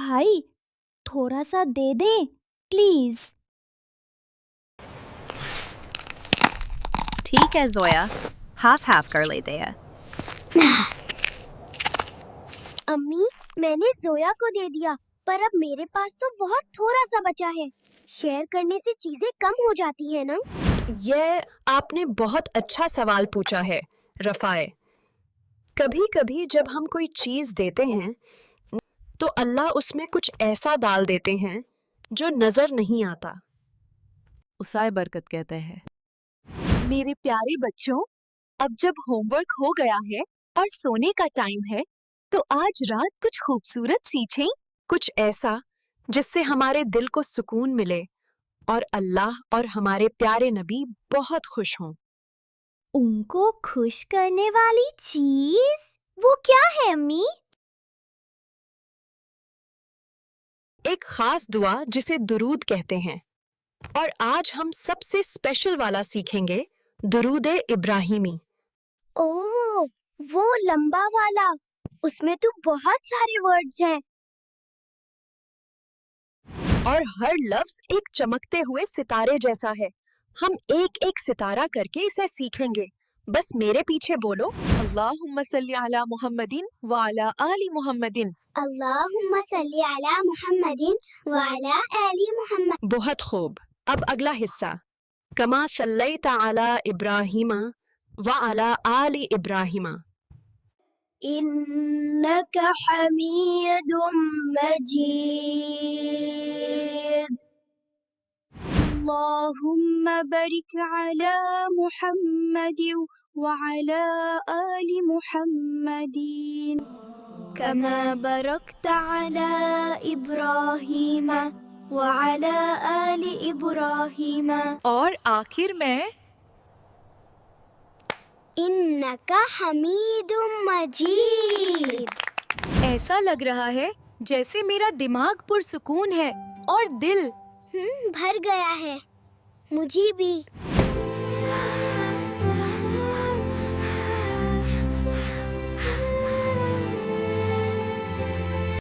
بھائی تھوڑا سا دے دیں پلیز. ٹھیک ہے زویا، ہاف کر لیتے ہیں. امی میں نے زویا کو دے دیا، پر اب میرے پاس تو بہت تھوڑا سا بچا ہے. شیئر کرنے سے چیزیں کم ہو جاتی ہیں نا؟ یہ آپ نے بہت اچھا سوال پوچھا ہے رفائے. کبھی کبھی جب ہم کوئی چیز دیتے ہیں تو اللہ اس میں کچھ ایسا ڈال دیتے ہیں جو نظر نہیں آتا. اسائے برکت کہتا ہے. میرے پیارے بچوں، اب جب ہوم ورک ہو گیا ہے اور سونے کا ٹائم ہے تو آج رات کچھ خوبصورت سیکھیں. کچھ ایسا جس سے ہمارے دل کو سکون ملے اور اللہ اور ہمارے پیارے نبی بہت خوش ہوں. ان کو خوش کرنے والی چیز وہ کیا ہے امی؟ ایک خاص دعا جسے درود کہتے ہیں، اور آج ہم سب سے اسپیشل والا سیکھیں گے، درود ابراہیمی. اوہ وہ لمبا والا، اس میں تو بہت سارے ورڈز ہیں. اور ہر لفظ ایک چمکتے ہوئے ستارے جیسا ہے. ہم ایک ایک ستارہ کر کے اسے سیکھیں گے. بس میرے پیچھے بولو، اللہم صلی علی محمد وعلی آل محمد. اللہم صلی علی محمد وعلی آل محمد. بہت خوب. اب اگلا حصہ، کما صلیت علی ابراہیم وعلی آل ابراہیم. انک حمید مجید. اللہم بارک علی محمد وعلی آل محمد کما بارکت علی ابراہیم وعلی آل ابراہیم. اور آخر میں انک حمید مجید. ایسا لگ رہا ہے جیسے میرا دماغ پرسکون ہے اور دل بھر گیا ہے. مجھے بھی.